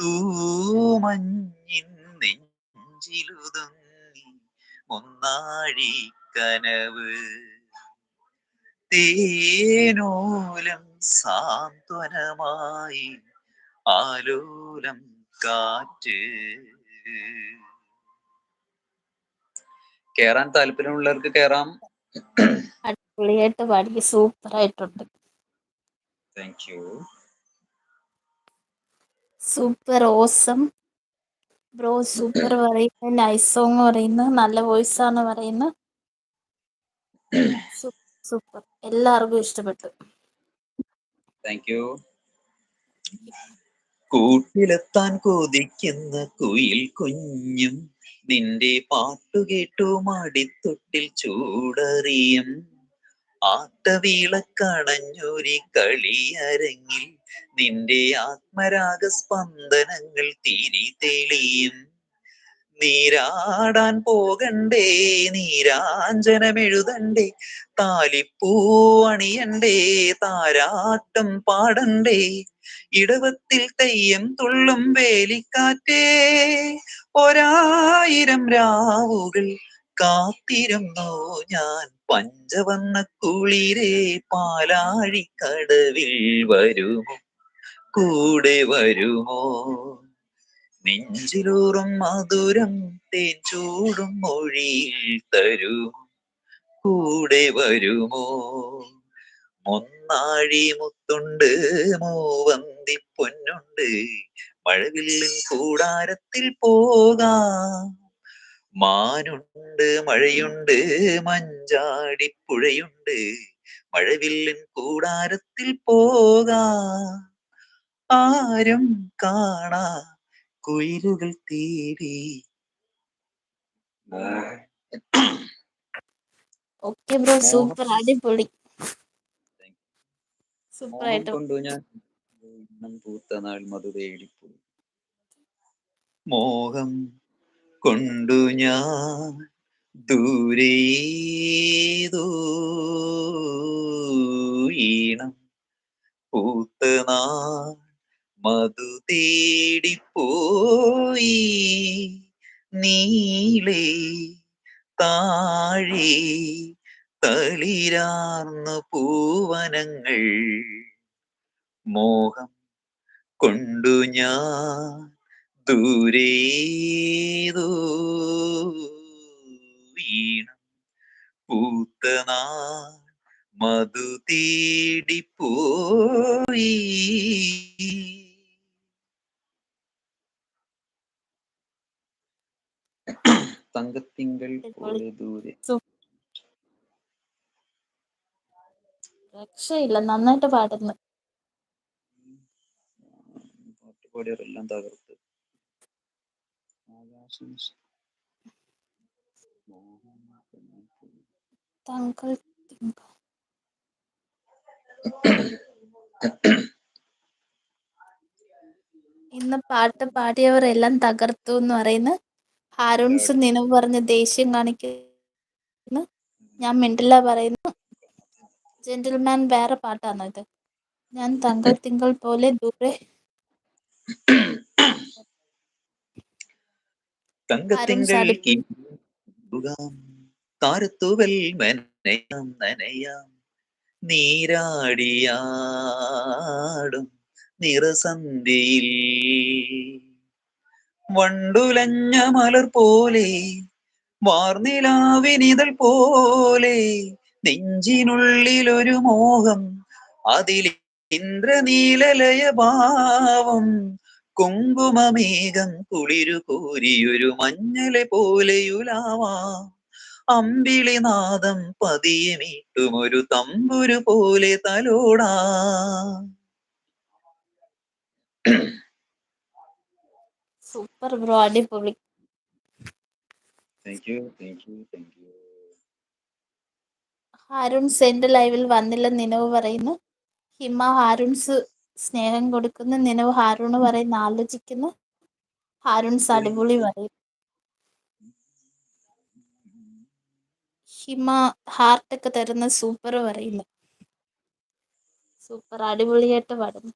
തൂമഞ്ഞിൻ നെഞ്ചിലുതുങ്ങി ഒന്നാഴി കനവ് തേനോലം സാന്ത്വനമായി ആലോലം കാറ്റ്. കേറാൻ താല്പര്യമുള്ളവർക്ക് കേറാം. അടിപൊളിയായിട്ട് പാടി, സൂപ്പർ ആയിട്ടുണ്ട്. Thank you. Super awesome bro. Super പറയുന്നു, നൈസ് സോങ് പറയുന്നു, നല്ല വോയിസ് ആണ് പറയുന്നു. സൂപ്പർ, എല്ലാവർക്കും ഇഷ്ടപ്പെട്ടു. Thank you. കൂട്ടിലെത്താൻ കൊതിക്കുന്ന കുയിൽ കുഞ്ഞും നിന്റെ പാട്ടുകേട്ടു മടിത്തൊട്ടിൽ ചൂടറിയും ആട്ടവീളക്കണഞ്ഞൊരി കളിയരങ്ങിൽ നിന്റെ ആത്മരാഗ സ്പന്ദനങ്ങൾ തിരി തെളിയും. നീരാടാൻ പോകണ്ടേ, നീരാഞ്ജനമെഴുതണ്ടേ, താലിപ്പൂ അണിയണ്ടേ, താരാട്ടം പാടണ്ടേ, ഇടവത്തിൽ തെയ്യം തുള്ളും വേലിക്കാറ്റേ, 1000 രാവുകൾ കാത്തിരുന്നു ഞാൻ പഞ്ചവർണ്ണ കുളിരേ, പാലാഴിക്കടവിൽ വരുമോ, കൂടെ വരുമോ, നെഞ്ചിലൂറും മധുരം തേൻ ചൂടും മൊഴിയിൽ തരൂ, കൂടെ വരുമോ, മൊന്നാഴി മുത്തുണ്ട് മൂവന്തി പൊന്നുണ്ട്, മഴവില്ലിൻ കൂടാരത്തിൽ പോകാം, മാനുണ്ട് മഴയുണ്ട് മഞ്ചാടിപ്പുഴയുണ്ട്, മഴവില്ലിൻ കൂടാരത്തിൽ പോകാം, ആരും കാണാ കുയിലുകൾ തേടി. ഓക്കെ ബ്രോ, സൂപ്പർ, അടിപൊളി, സൂപ്പർ മോഹം ആയിട്ട്. കൊണ്ടു ഞാൻ പൂത്ത നാൾ മധു തേടിപ്പോയി, മോഹം കൊണ്ടു ഞാൻ ദൂരേതോ ഈണം പൂത്ത നാൾ മധു തേടിപ്പോയി, നീളേ താഴെ തളിരാർന്ന പൂവനങ്ങൾ, മോഹം കൊണ്ടു ഞാൻ ദൂരേതോ ഈണം പൂത്ത നാൾ മധു തേടിപ്പോയി. തങ്കത്തിങ്കൾ പോലെ ദൂരെ. രക്ഷയില്ല, നന്നായിട്ട് പാടുന്നു. പാട്ടുപാടിയവരെല്ലാം തകർത്ത്. താങ്കൾ ഇന്ന് പാട്ട് പാടിയവർ എല്ലാം തകർത്തു എന്ന് പറയുന്നു. ഹാരൂൺസ് നിനവ് പറഞ്ഞ് ദേഷ്യം കാണിക്കുന്നു. ഞാൻ മിണ്ടില്ല പറയുന്നു. ജെന്റിൽമാൻ വേറെ പാട്ടാണോ ഇത്? ഞാൻ തങ്കൾ തിങ്കൾ പോലെ ദൂരെ. തങ്കത്തിങ്കൾ താരത്തുവൽ നനയാം നനയാം നീരാടിയാടും നിറസന്ധ്യയിൽ വണ്ടുലഞ്ഞ മലർ പോലെ വാർനിലാവിനിതൾ പോലെ നെഞ്ചിനുള്ളിലൊരു മോഹം, അതിൽ ഇന്ദ്രനീലലയ ഭാവം, കുങ്കുമമേഘം കുളിരു കോരിയൊരു മഞ്ഞലെ പോലെയുലാവാം, അമ്പിളിനാദം പതിയെ മീട്ടുമൊരു തമ്പുരു പോലെ തലോടാ. സൂപ്പർ ബ്രോ, അടിപൊളി. Thank you, thank you, thank you. ഹാരൂൺസ് എന്റെ ലൈവിൽ വന്നില്ല നിനവ് പറയുന്നു. ഹിമ ഹാരൂൺസ് സ്നേഹം കൊടുക്കുന്നു. നിനവ് ഹാരൂണ് പറയുന്നു ആലോചിക്കുന്നു. ഹാരൂൺസ് അടിപൊളി പറയും. ഹിമ ഹാർട്ടൊക്കെ തരുന്ന സൂപ്പർ പറയുന്നു. സൂപ്പർ, അടിപൊളിയായിട്ട് പാടുന്നു.